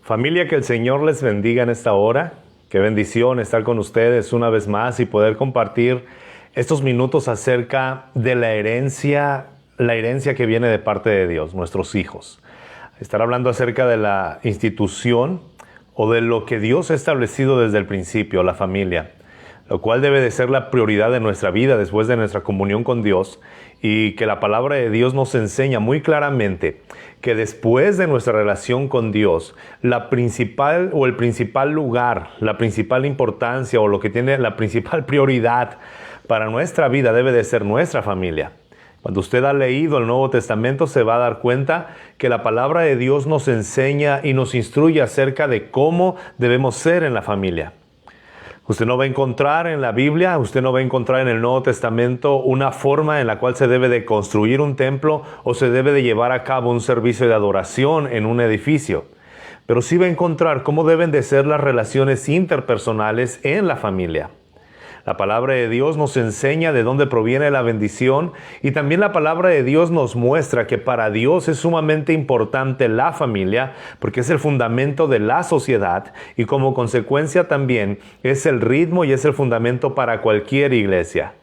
Familia, que el Señor les bendiga en esta hora. Qué bendición estar con ustedes una vez más y poder compartir estos minutos acerca de la herencia que viene de parte de Dios, nuestros hijos. Estar hablando acerca de la institución o de lo que Dios ha establecido desde el principio, la familia, lo cual debe de ser la prioridad de nuestra vida después de nuestra comunión con Dios, y que la palabra de Dios nos enseña muy claramente que después de nuestra relación con Dios, el principal lugar, la principal importancia o lo que tiene la principal prioridad para nuestra vida debe de ser nuestra familia. Cuando usted ha leído el Nuevo Testamento se va a dar cuenta que la palabra de Dios nos enseña y nos instruye acerca de cómo debemos ser en la familia. Usted no va a encontrar en la Biblia, usted no va a encontrar en el Nuevo Testamento una forma en la cual se debe de construir un templo o se debe de llevar a cabo un servicio de adoración en un edificio. Pero sí va a encontrar cómo deben de ser las relaciones interpersonales en la familia. La palabra de Dios nos enseña de dónde proviene la bendición, y también la palabra de Dios nos muestra que para Dios es sumamente importante la familia porque es el fundamento de la sociedad y como consecuencia también es el ritmo y es el fundamento para cualquier iglesia.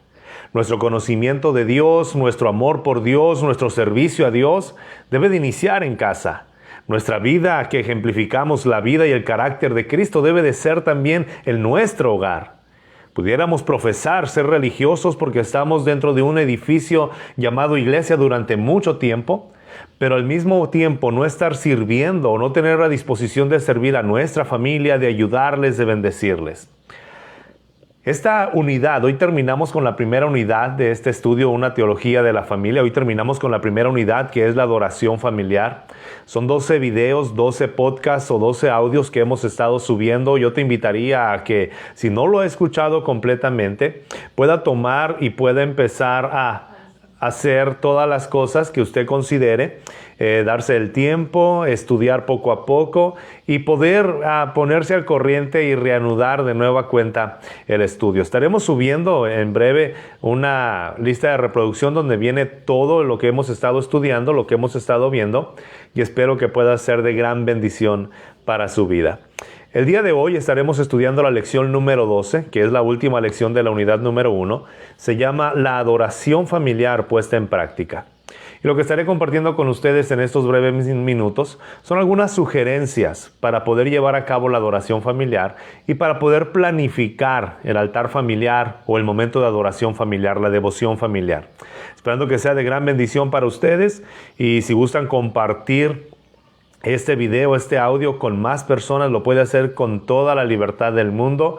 Nuestro conocimiento de Dios, nuestro amor por Dios, nuestro servicio a Dios debe de iniciar en casa. Nuestra vida, que ejemplificamos la vida y el carácter de Cristo, debe de ser también en nuestro hogar. Pudiéramos profesar ser religiosos porque estamos dentro de un edificio llamado iglesia durante mucho tiempo, pero al mismo tiempo no estar sirviendo o no tener la disposición de servir a nuestra familia, de ayudarles, de bendecirles. Esta unidad, hoy terminamos con la primera unidad de este estudio, una teología de la familia. Hoy terminamos con la primera unidad, que es la adoración familiar. Son 12 videos, 12 podcasts o 12 audios que hemos estado subiendo. Yo te invitaría a que, si no lo has escuchado completamente, pueda tomar y pueda empezar a hacer todas las cosas que usted considere, darse el tiempo, estudiar poco a poco y poder ponerse al corriente y reanudar de nueva cuenta el estudio. Estaremos subiendo en breve una lista de reproducción donde viene todo lo que hemos estado estudiando, lo que hemos estado viendo, y espero que pueda ser de gran bendición para su vida. El día de hoy estaremos estudiando la lección número 12, que es la última lección de la unidad número 1. Se llama la adoración familiar puesta en práctica. Y lo que estaré compartiendo con ustedes en estos breves minutos son algunas sugerencias para poder llevar a cabo la adoración familiar y para poder planificar el altar familiar o el momento de adoración familiar, la devoción familiar. Esperando que sea de gran bendición para ustedes, y si gustan compartir este video, este audio con más personas, lo puede hacer con toda la libertad del mundo.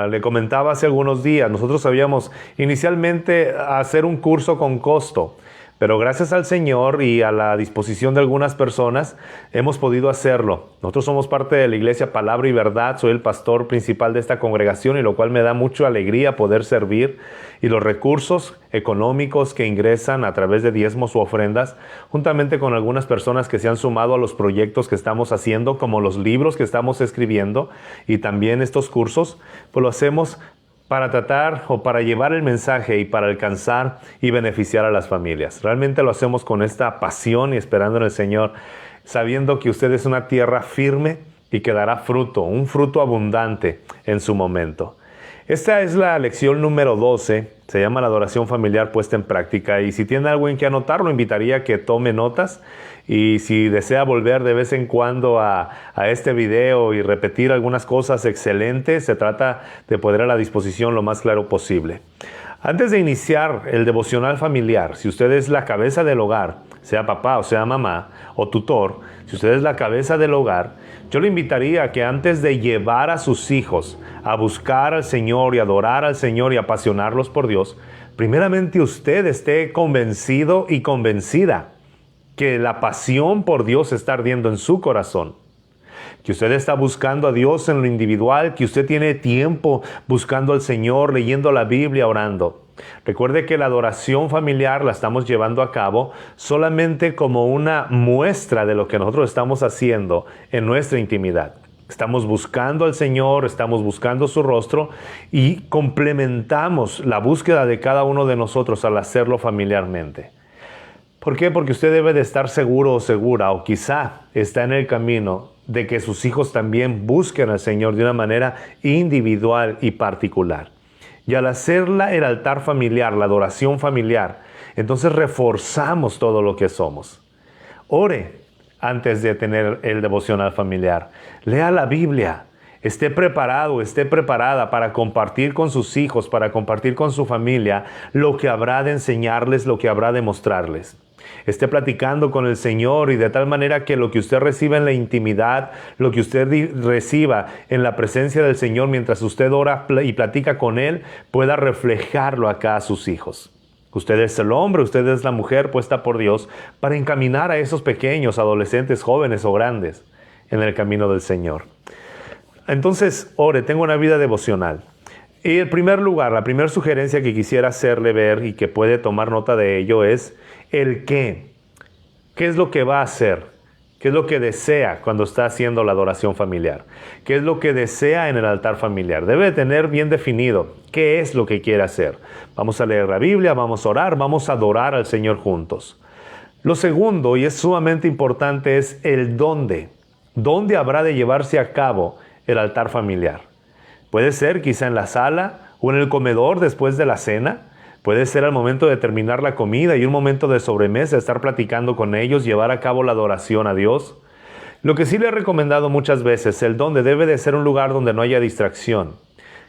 Le comentaba hace algunos días, nosotros sabíamos inicialmente hacer un curso con costo, pero gracias al Señor y a la disposición de algunas personas hemos podido hacerlo. Nosotros somos parte de la iglesia Palabra y Verdad, soy el pastor principal de esta congregación, y lo cual me da mucha alegría poder servir, y los recursos económicos que ingresan a través de diezmos u ofrendas, juntamente con algunas personas que se han sumado a los proyectos que estamos haciendo, como los libros que estamos escribiendo y también estos cursos, pues lo hacemos para tratar o para llevar el mensaje y para alcanzar y beneficiar a las familias. Realmente lo hacemos con esta pasión y esperando en el Señor, sabiendo que usted es una tierra firme y que dará fruto, un fruto abundante en su momento. Esta es la lección número 12, se llama la adoración familiar puesta en práctica, y si tiene algo en que anotar, lo invitaría a que tome notas, y si desea volver de vez en cuando a este video y repetir algunas cosas excelentes, se trata de poner a la disposición lo más claro posible. Antes de iniciar el devocional familiar, si usted es la cabeza del hogar, sea papá o sea mamá o tutor, si usted es la cabeza del hogar, yo le invitaría a que antes de llevar a sus hijos a buscar al Señor y adorar al Señor y apasionarlos por Dios, primeramente usted esté convencido y convencida que la pasión por Dios está ardiendo en su corazón, que usted está buscando a Dios en lo individual, que usted tiene tiempo buscando al Señor, leyendo la Biblia, orando. Recuerde que la adoración familiar la estamos llevando a cabo solamente como una muestra de lo que nosotros estamos haciendo en nuestra intimidad. Estamos buscando al Señor, estamos buscando su rostro y complementamos la búsqueda de cada uno de nosotros al hacerlo familiarmente. ¿Por qué? Porque usted debe de estar seguro o segura, o quizá está en el camino de que sus hijos también busquen al Señor de una manera individual y particular. Y al hacerla el altar familiar, la adoración familiar, entonces reforzamos todo lo que somos. Ore antes de tener el devocional familiar. Lea la Biblia. Esté preparado, esté preparada para compartir con sus hijos, para compartir con su familia lo que habrá de enseñarles, lo que habrá de mostrarles. Esté platicando con el Señor y de tal manera que lo que usted reciba en la intimidad, lo que usted reciba en la presencia del Señor mientras usted ora y platica con Él, pueda reflejarlo acá a sus hijos. Usted es el hombre, usted es la mujer puesta por Dios para encaminar a esos pequeños, adolescentes, jóvenes o grandes en el camino del Señor. Entonces, ore, tenga una vida devocional. Y en primer lugar, la primera sugerencia que quisiera hacerle ver y que puede tomar nota de ello es el qué. ¿Qué es lo que va a hacer? ¿Qué es lo que desea cuando está haciendo la adoración familiar? ¿Qué es lo que desea en el altar familiar? Debe tener bien definido qué es lo que quiere hacer. Vamos a leer la Biblia, vamos a orar, vamos a adorar al Señor juntos. Lo segundo, y es sumamente importante, es el dónde. ¿Dónde habrá de llevarse a cabo el altar familiar? Puede ser quizá en la sala o en el comedor después de la cena. Puede ser al momento de terminar la comida y un momento de sobremesa, estar platicando con ellos, llevar a cabo la adoración a Dios. Lo que sí le he recomendado muchas veces, el donde debe de ser un lugar donde no haya distracción.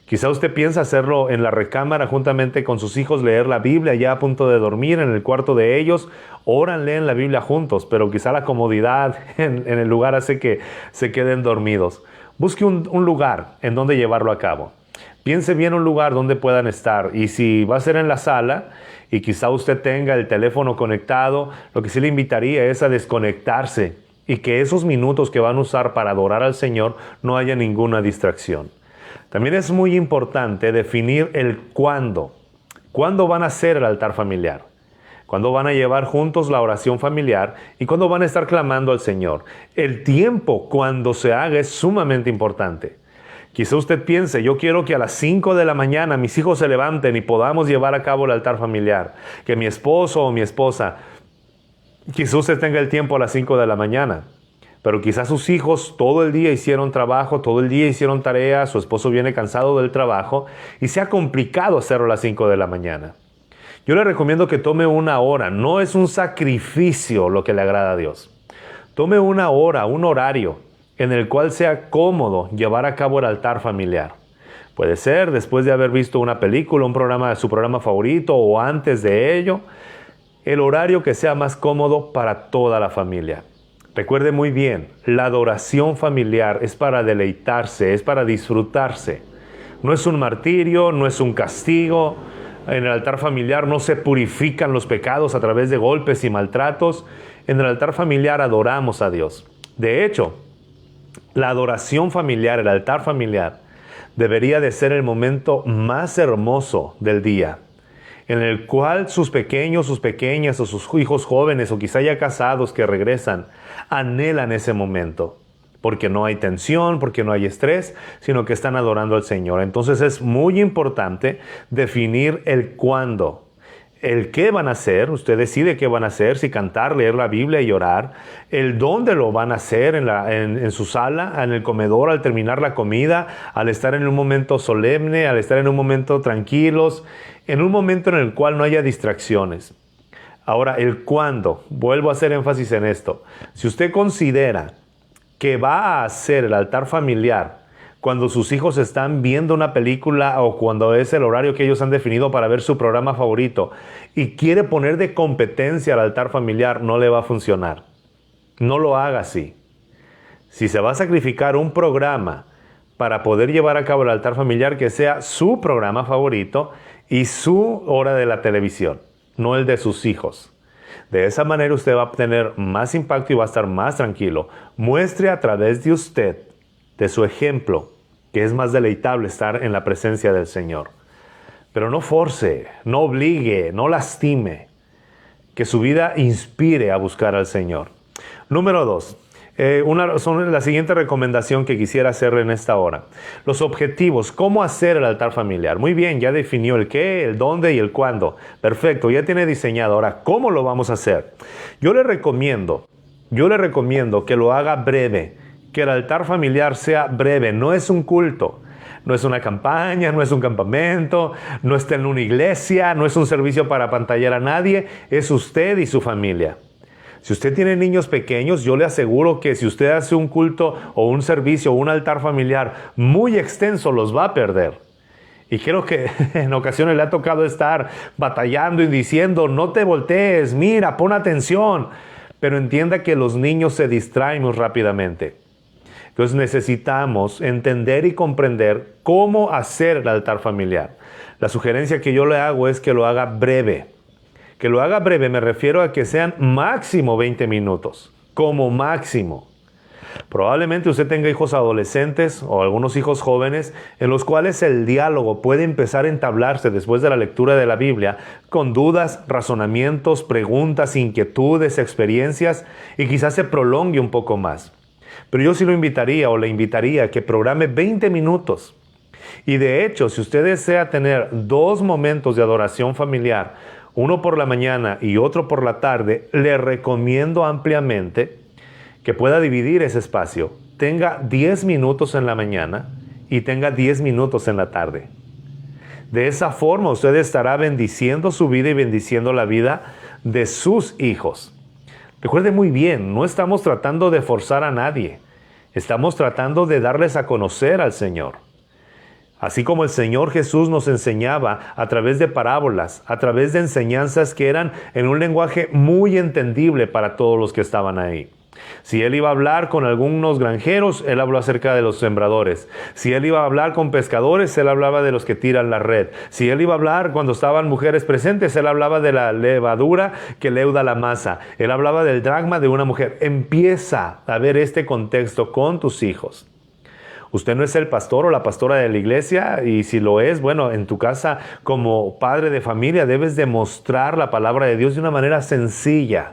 Quizá usted piensa hacerlo en la recámara juntamente con sus hijos, leer la Biblia ya a punto de dormir en el cuarto de ellos. Oran, leen la Biblia juntos, pero quizá la comodidad en el lugar hace que se queden dormidos. Busque un lugar en donde llevarlo a cabo. Piense bien un lugar donde puedan estar, y si va a ser en la sala y quizá usted tenga el teléfono conectado, lo que sí le invitaría es a desconectarse y que esos minutos que van a usar para adorar al Señor no haya ninguna distracción. También es muy importante definir el cuándo. ¿Cuándo van a hacer el altar familiar? ¿Cuándo van a llevar juntos la oración familiar? ¿Y cuándo van a estar clamando al Señor? El tiempo cuando se haga es sumamente importante. Quizá usted piense, yo quiero que a las 5 de la mañana mis hijos se levanten y podamos llevar a cabo el altar familiar. Que mi esposo o mi esposa, quizá usted tenga el tiempo a las 5 de la mañana. Pero quizás sus hijos todo el día hicieron trabajo, todo el día hicieron tareas, su esposo viene cansado del trabajo y se ha complicado hacerlo a las 5 de la mañana. Yo le recomiendo que tome una hora, no es un sacrificio lo que le agrada a Dios. Tome una hora, un horario en el cual sea cómodo llevar a cabo el altar familiar. Puede ser después de haber visto una película, un programa, su programa favorito o antes de ello, el horario que sea más cómodo para toda la familia. Recuerde muy bien, la adoración familiar es para deleitarse, es para disfrutarse. No es un martirio, no es un castigo. En el altar familiar no se purifican los pecados a través de golpes y maltratos. En el altar familiar adoramos a Dios. De hecho, la adoración familiar, el altar familiar, debería de ser el momento más hermoso del día, en el cual sus pequeños, sus pequeñas o sus hijos jóvenes o quizá ya casados que regresan, anhelan ese momento. Porque no hay tensión, porque no hay estrés, sino que están adorando al Señor. Entonces es muy importante definir el cuándo. El qué van a hacer, usted decide qué van a hacer, si cantar, leer la Biblia y orar. El dónde lo van a hacer, en su sala, en el comedor, al terminar la comida, al estar en un momento solemne, al estar en un momento tranquilos, en un momento en el cual no haya distracciones. Ahora, el cuándo, vuelvo a hacer énfasis en esto. Si usted considera que va a hacer el altar familiar cuando sus hijos están viendo una película o cuando es el horario que ellos han definido para ver su programa favorito y quiere poner de competencia al altar familiar, no le va a funcionar. No lo haga así. Si se va a sacrificar un programa para poder llevar a cabo el altar familiar, que sea su programa favorito y su hora de la televisión, no el de sus hijos. De esa manera usted va a obtener más impacto y va a estar más tranquilo. Muestre a través de usted, de su ejemplo, que es más deleitable estar en la presencia del Señor. Pero no force, no obligue, no lastime. Que su vida inspire a buscar al Señor. Número 2. La siguiente recomendación que quisiera hacerle en esta hora. Los objetivos. ¿Cómo hacer el altar familiar? Muy bien, ya definió el qué, el dónde y el cuándo. Perfecto, ya tiene diseñado. Ahora, ¿cómo lo vamos a hacer? Yo le recomiendo que lo haga breve, que el altar familiar sea breve. No es un culto, no es una campaña, no es un campamento, no está en una iglesia, no es un servicio para apantallar a nadie, es usted y su familia. Si usted tiene niños pequeños, yo le aseguro que si usted hace un culto o un servicio o un altar familiar muy extenso, los va a perder. Y creo que en ocasiones le ha tocado estar batallando y diciendo, no te voltees, mira, pon atención. Pero entienda que los niños se distraen muy rápidamente. Entonces necesitamos entender y comprender cómo hacer el altar familiar. La sugerencia que yo le hago es que lo haga breve. Que lo haga breve me refiero a que sean máximo 20 minutos, como máximo. Probablemente usted tenga hijos adolescentes o algunos hijos jóvenes en los cuales el diálogo puede empezar a entablarse después de la lectura de la Biblia con dudas, razonamientos, preguntas, inquietudes, experiencias y quizás se prolongue un poco más. Pero yo sí lo invitaría o le invitaría a que programe 20 minutos. Y de hecho, si usted desea tener 2 momentos de adoración familiar, uno por la mañana y otro por la tarde, le recomiendo ampliamente que pueda dividir ese espacio. Tenga 10 minutos en la mañana y tenga 10 minutos en la tarde. De esa forma usted estará bendiciendo su vida y bendiciendo la vida de sus hijos. Recuerde muy bien, no estamos tratando de forzar a nadie. Estamos tratando de darles a conocer al Señor. Así como el Señor Jesús nos enseñaba a través de parábolas, a través de enseñanzas que eran en un lenguaje muy entendible para todos los que estaban ahí. Si Él iba a hablar con algunos granjeros, Él habló acerca de los sembradores. Si Él iba a hablar con pescadores, Él hablaba de los que tiran la red. Si Él iba a hablar cuando estaban mujeres presentes, Él hablaba de la levadura que leuda la masa. Él hablaba del dracma de una mujer. Empieza a ver este contexto con tus hijos. Usted no es el pastor o la pastora de la iglesia, y si lo es, bueno, en tu casa como padre de familia debes demostrar la palabra de Dios de una manera sencilla.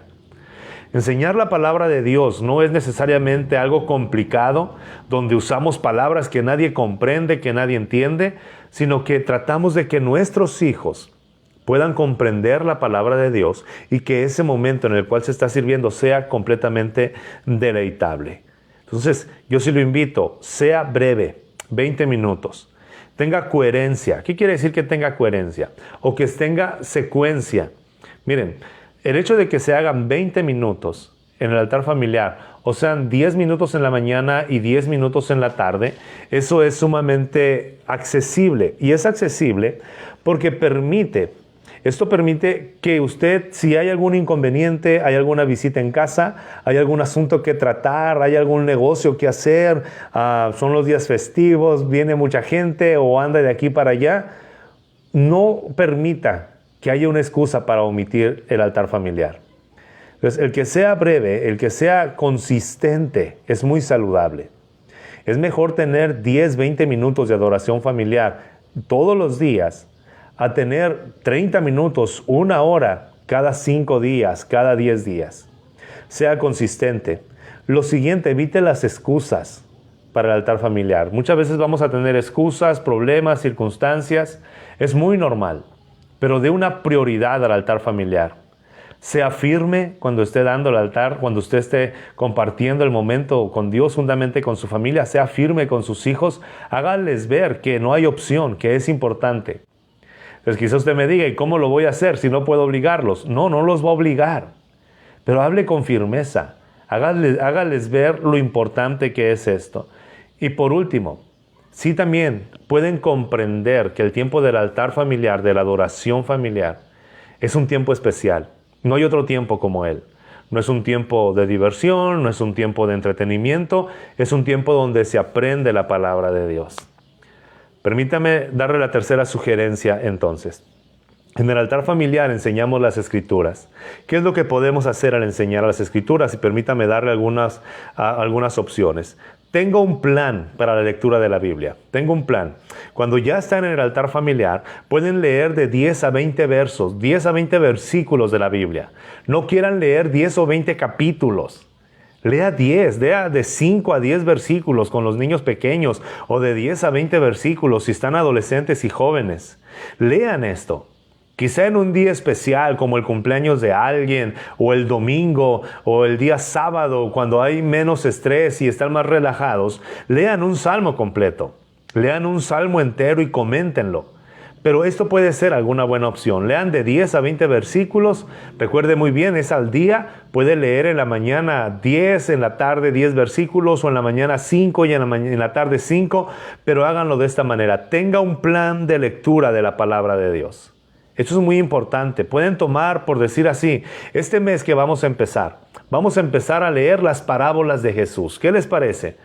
Enseñar la palabra de Dios no es necesariamente algo complicado, donde usamos palabras que nadie comprende, que nadie entiende, sino que tratamos de que nuestros hijos puedan comprender la palabra de Dios y que ese momento en el cual se está sirviendo sea completamente deleitable. Entonces, yo sí lo invito, sea breve, 20 minutos. Tenga coherencia. ¿Qué quiere decir que tenga coherencia? O que tenga secuencia. Miren, el hecho de que se hagan 20 minutos en el altar familiar, o sean 10 minutos en la mañana y 10 minutos en la tarde, eso es sumamente accesible. Y es accesible porque esto permite que usted, si hay algún inconveniente, hay alguna visita en casa, hay algún asunto que tratar, hay algún negocio que hacer, son los días festivos, viene mucha gente o anda de aquí para allá, no permita que haya una excusa para omitir el altar familiar. Entonces, el que sea breve, el que sea consistente, es muy saludable. Es mejor tener 10, 20 minutos de adoración familiar todos los días a tener 30 minutos, 1 hora, cada 5 días, cada 10 días. Sea consistente. Lo siguiente, evite las excusas para el altar familiar. Muchas veces vamos a tener excusas, problemas, circunstancias. Es muy normal, pero dé una prioridad al altar familiar. Sea firme cuando esté dando el altar, cuando usted esté compartiendo el momento con Dios, juntamente con su familia. Sea firme con sus hijos. Hágales ver que no hay opción, que es importante. Entonces quizás usted me diga, ¿y cómo lo voy a hacer si no puedo obligarlos? No los va a obligar, pero hable con firmeza. Hágales ver lo importante que es esto. Y por último, sí también pueden comprender que el tiempo del altar familiar, de la adoración familiar, es un tiempo especial. No hay otro tiempo como él. No es un tiempo de diversión, no es un tiempo de entretenimiento, es un tiempo donde se aprende la palabra de Dios. Permítame darle la tercera sugerencia entonces. En el altar familiar enseñamos las Escrituras. ¿Qué es lo que podemos hacer al enseñar las Escrituras? Y permítame darle algunas opciones. Tengo un plan para la lectura de la Biblia. Tengo un plan. Cuando ya están en el altar familiar, pueden leer de 10 a 20 versos, 10 a 20 versículos de la Biblia. No quieran leer 10 o 20 capítulos. Lea 10, lea de 5 a 10 versículos con los niños pequeños o de 10 a 20 versículos si están adolescentes y jóvenes. Lean esto. Quizá en un día especial como el cumpleaños de alguien, o el domingo, o el día sábado, cuando hay menos estrés y están más relajados, lean un salmo completo. Lean un salmo entero y coméntenlo. Pero esto puede ser alguna buena opción. Lean de 10 a 20 versículos. Recuerde muy bien, es al día. Puede leer en la mañana 10, en la tarde 10 versículos, o en la mañana 5 y en la tarde 5. Pero háganlo de esta manera. Tenga un plan de lectura de la palabra de Dios. Esto es muy importante. Pueden tomar, por decir así, este mes que vamos a empezar a leer las parábolas de Jesús. ¿Qué les parece?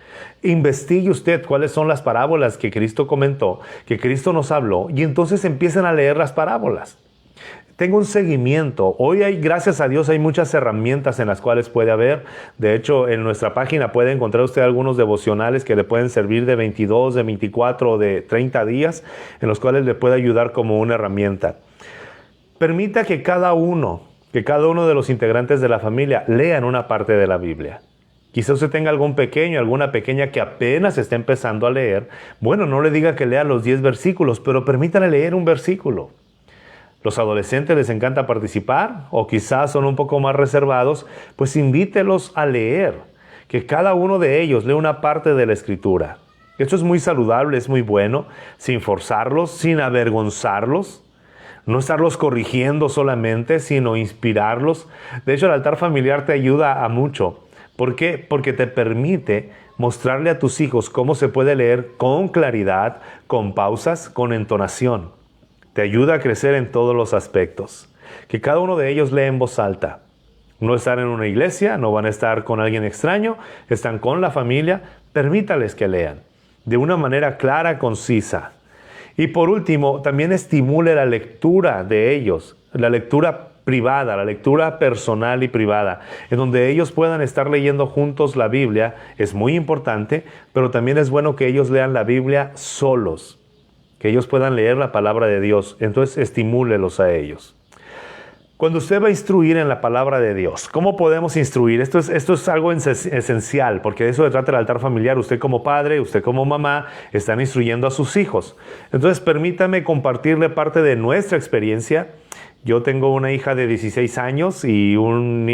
Investigue usted cuáles son las parábolas que Cristo comentó, que Cristo nos habló, y entonces empiecen a leer las parábolas. Tenga un seguimiento. Hoy gracias a Dios, hay muchas herramientas en las cuales puede haber. De hecho, en nuestra página puede encontrar usted algunos devocionales que le pueden servir de 22, de 24 o de 30 días, en los cuales le puede ayudar como una herramienta. Permita que cada uno de los integrantes de la familia lean una parte de la Biblia. Quizá usted tenga algún pequeño, alguna pequeña que apenas está empezando a leer. Bueno, no le diga que lea los 10 versículos, pero permítale leer un versículo. Los adolescentes les encanta participar, o quizás son un poco más reservados, pues invítelos a leer, que cada uno de ellos lea una parte de la Escritura. Esto es muy saludable, es muy bueno, sin forzarlos, sin avergonzarlos. No estarlos corrigiendo solamente, sino inspirarlos. De hecho, el altar familiar te ayuda a mucho. ¿Por qué? Porque te permite mostrarle a tus hijos cómo se puede leer con claridad, con pausas, con entonación. Te ayuda a crecer en todos los aspectos. Que cada uno de ellos lea en voz alta. No están en una iglesia, no van a estar con alguien extraño, están con la familia. Permítales que lean de una manera clara, concisa. Y por último, también estimule la lectura de ellos, la lectura privada, la lectura personal y privada, en donde ellos puedan estar leyendo juntos la Biblia. Es muy importante, pero también es bueno que ellos lean la Biblia solos, que ellos puedan leer la palabra de Dios. Entonces, estimúlelos a ellos. Cuando usted va a instruir en la palabra de Dios, ¿cómo podemos instruir? Esto es algo esencial, porque de eso se trata el altar familiar. Usted como padre, usted como mamá, están instruyendo a sus hijos. Entonces, permítame compartirle parte de nuestra experiencia. Yo tengo una hija de 16 años y un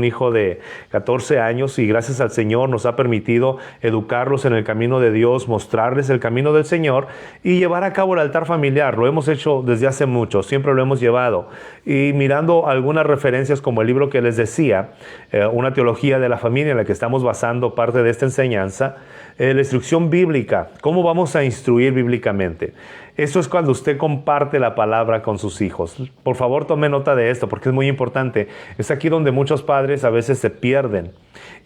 hijo de 14 años, y gracias al Señor nos ha permitido educarlos en el camino de Dios, mostrarles el camino del Señor y llevar a cabo el altar familiar. Lo hemos hecho desde hace mucho, siempre lo hemos llevado. Y mirando algunas referencias como el libro que les decía, una teología de la familia en la que estamos basando parte de esta enseñanza, la instrucción bíblica, ¿cómo vamos a instruir bíblicamente? Eso es cuando usted comparte la palabra con sus hijos. Por favor, tome nota de esto porque es muy importante. Es aquí donde muchos padres a veces se pierden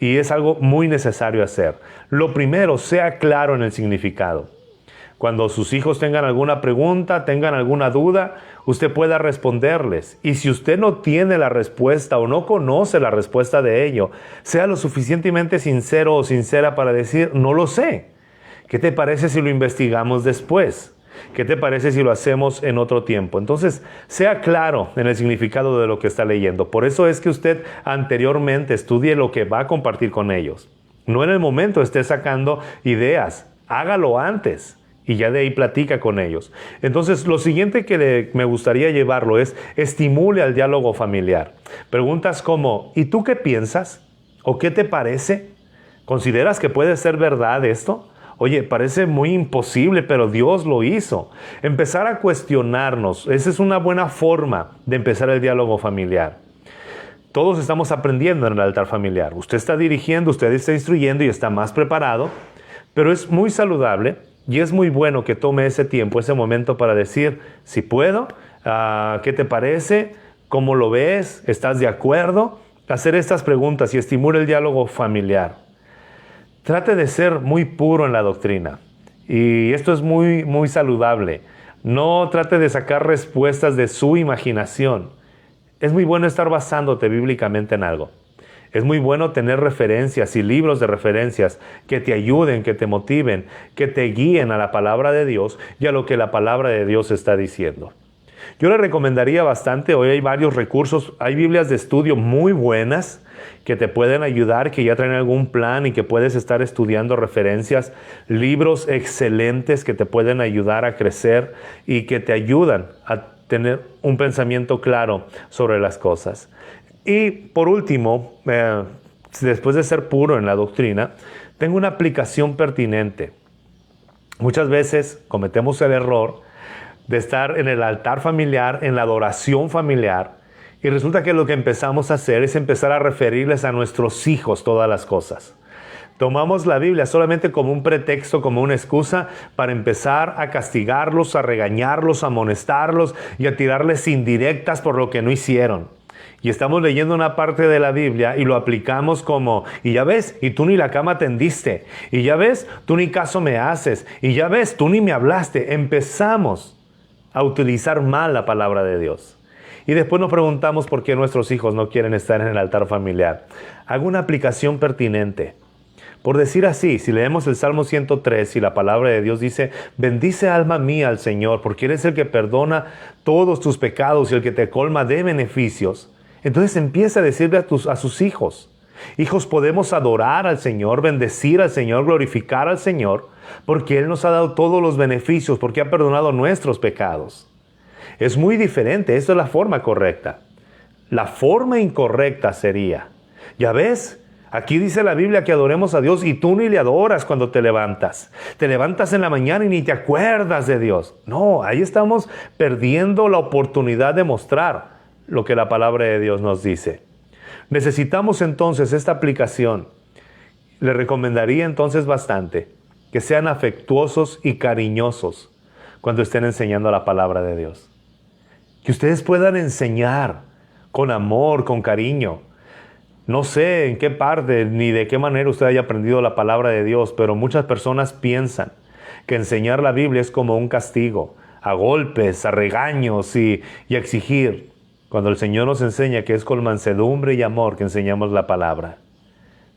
y es algo muy necesario hacer. Lo primero, sea claro en el significado. Cuando sus hijos tengan alguna pregunta, tengan alguna duda, usted pueda responderles. Y si usted no tiene la respuesta o no conoce la respuesta de ello, sea lo suficientemente sincero o sincera para decir, no lo sé. ¿Qué te parece si lo investigamos después? ¿Qué te parece si lo hacemos en otro tiempo? Entonces, sea claro en el significado de lo que está leyendo. Por eso es que usted anteriormente estudie lo que va a compartir con ellos. No en el momento esté sacando ideas. Hágalo antes y ya de ahí platica con ellos. Entonces, lo siguiente que me gustaría llevarlo es estimule al diálogo familiar. Preguntas como, ¿y tú qué piensas? ¿O qué te parece? ¿Consideras que puede ser verdad esto? Oye, parece muy imposible, pero Dios lo hizo. Empezar a cuestionarnos, esa es una buena forma de empezar el diálogo familiar. Todos estamos aprendiendo en el altar familiar. Usted está dirigiendo, usted está instruyendo y está más preparado, pero es muy saludable y es muy bueno que tome ese tiempo, ese momento para decir, si puedo, ¿qué te parece? ¿Cómo lo ves? ¿Estás de acuerdo? Hacer estas preguntas y estimule el diálogo familiar. Trate de ser muy puro en la doctrina. Y esto es muy, muy saludable. No trate de sacar respuestas de su imaginación. Es muy bueno estar basándote bíblicamente en algo. Es muy bueno tener referencias y libros de referencias que te ayuden, que te motiven, que te guíen a la palabra de Dios y a lo que la palabra de Dios está diciendo. Yo le recomendaría bastante, hoy hay varios recursos, hay Biblias de estudio muy buenas que te pueden ayudar, que ya traen algún plan y que puedes estar estudiando referencias, libros excelentes que te pueden ayudar a crecer y que te ayudan a tener un pensamiento claro sobre las cosas. Y por último, después de ser puro en la doctrina, tengo una aplicación pertinente. Muchas veces cometemos el error de estar en el altar familiar, en la adoración familiar, y resulta que lo que empezamos a hacer es empezar a referirles a nuestros hijos todas las cosas. Tomamos la Biblia solamente como un pretexto, como una excusa para empezar a castigarlos, a regañarlos, a amonestarlos y a tirarles indirectas por lo que no hicieron. Y estamos leyendo una parte de la Biblia y lo aplicamos como, y ya ves, y tú ni la cama tendiste, y ya ves, tú ni caso me haces, y ya ves, tú ni me hablaste. Empezamos a utilizar mal la palabra de Dios. Y después nos preguntamos por qué nuestros hijos no quieren estar en el altar familiar. Hago una aplicación pertinente. Por decir así, si leemos el Salmo 103 y la palabra de Dios dice, bendice alma mía al Señor, porque Él es el que perdona todos tus pecados y el que te colma de beneficios. Entonces empieza a decirle a sus hijos, hijos, podemos adorar al Señor, bendecir al Señor, glorificar al Señor, porque Él nos ha dado todos los beneficios, porque ha perdonado nuestros pecados. Es muy diferente, esa es la forma correcta. La forma incorrecta sería, ya ves, aquí dice la Biblia que adoremos a Dios y tú ni le adoras cuando te levantas. Te levantas en la mañana y ni te acuerdas de Dios. No, ahí estamos perdiendo la oportunidad de mostrar lo que la palabra de Dios nos dice. Necesitamos entonces esta aplicación. Le recomendaría entonces bastante que sean afectuosos y cariñosos cuando estén enseñando la palabra de Dios. Que ustedes puedan enseñar con amor, con cariño. No sé en qué parte ni de qué manera usted haya aprendido la palabra de Dios, pero muchas personas piensan que enseñar la Biblia es como un castigo, a golpes, a regaños y a exigir, cuando el Señor nos enseña que es con mansedumbre y amor que enseñamos la palabra.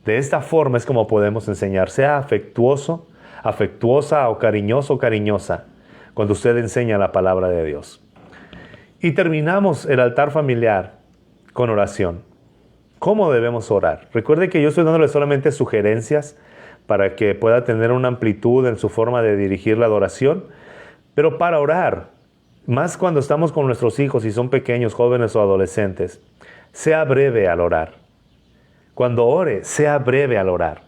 De esta forma es como podemos enseñar, sea afectuoso, afectuosa o cariñoso o cariñosa, cuando usted enseña la palabra de Dios. Y terminamos el altar familiar con oración. ¿Cómo debemos orar? Recuerde que yo estoy dándole solamente sugerencias para que pueda tener una amplitud en su forma de dirigir la adoración, pero para orar, más cuando estamos con nuestros hijos y son pequeños, jóvenes o adolescentes, sea breve al orar. Cuando ore, sea breve al orar.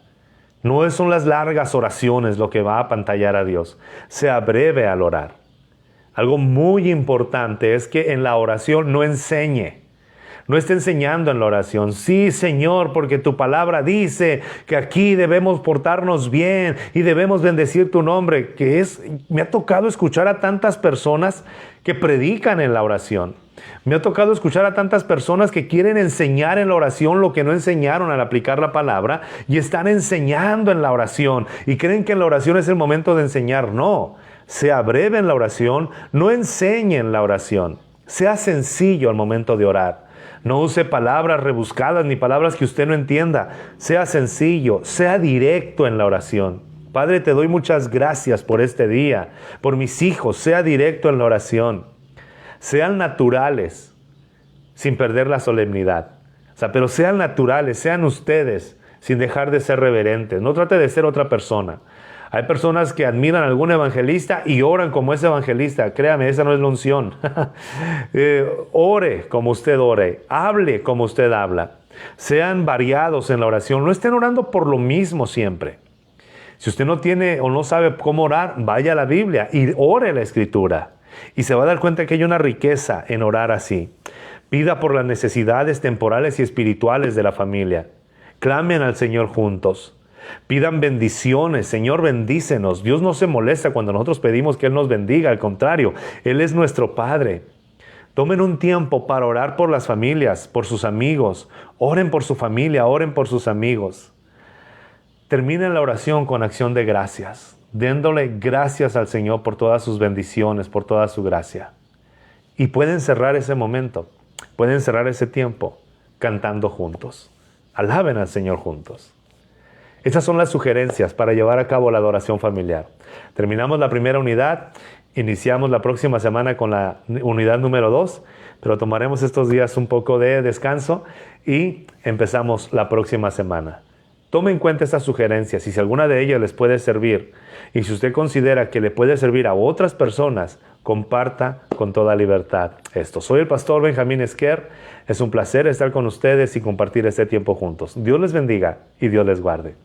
No son las largas oraciones lo que va a apantallar a Dios. Sea breve al orar. Algo muy importante es que en la oración no enseñe. No esté enseñando en la oración. Sí, Señor, porque tu palabra dice que aquí debemos portarnos bien y debemos bendecir tu nombre. Me ha tocado escuchar a tantas personas que predican en la oración. Me ha tocado escuchar a tantas personas que quieren enseñar en la oración lo que no enseñaron al aplicar la palabra y están enseñando en la oración y creen que en la oración es el momento de enseñar. No, sea breve en la oración, no enseñe en la oración. Sea sencillo al momento de orar. No use palabras rebuscadas ni palabras que usted no entienda. Sea sencillo, sea directo en la oración. Padre, te doy muchas gracias por este día, por mis hijos. Sea directo en la oración. Sean naturales, sin perder la solemnidad. Pero sean naturales, sean ustedes, sin dejar de ser reverentes. No trate de ser otra persona. Hay personas que admiran a algún evangelista y oran como ese evangelista. Créame, esa no es la unción. Ore como usted ore. Hable como usted habla. Sean variados en la oración. No estén orando por lo mismo siempre. Si usted no tiene o no sabe cómo orar, vaya a la Biblia y ore la Escritura. Y se va a dar cuenta que hay una riqueza en orar así. Pida por las necesidades temporales y espirituales de la familia. Clamen al Señor juntos. Pidan bendiciones. Señor, bendícenos. Dios no se molesta cuando nosotros pedimos que Él nos bendiga. Al contrario, Él es nuestro Padre. Tomen un tiempo para orar por las familias, por sus amigos. Oren por su familia, oren por sus amigos. Terminen la oración con acción de gracias, dándole gracias al Señor por todas sus bendiciones, por toda su gracia. Y pueden cerrar ese momento, pueden cerrar ese tiempo cantando juntos. Alaben al Señor juntos. Estas son las sugerencias para llevar a cabo la adoración familiar. Terminamos la primera unidad, iniciamos la próxima semana con la unidad número 2, pero tomaremos estos días un poco de descanso y empezamos la próxima semana. Tome en cuenta estas sugerencias y si alguna de ellas les puede servir y si usted considera que le puede servir a otras personas, comparta con toda libertad esto. Soy el pastor Benjamín Esquer. Es un placer estar con ustedes y compartir este tiempo juntos. Dios les bendiga y Dios les guarde.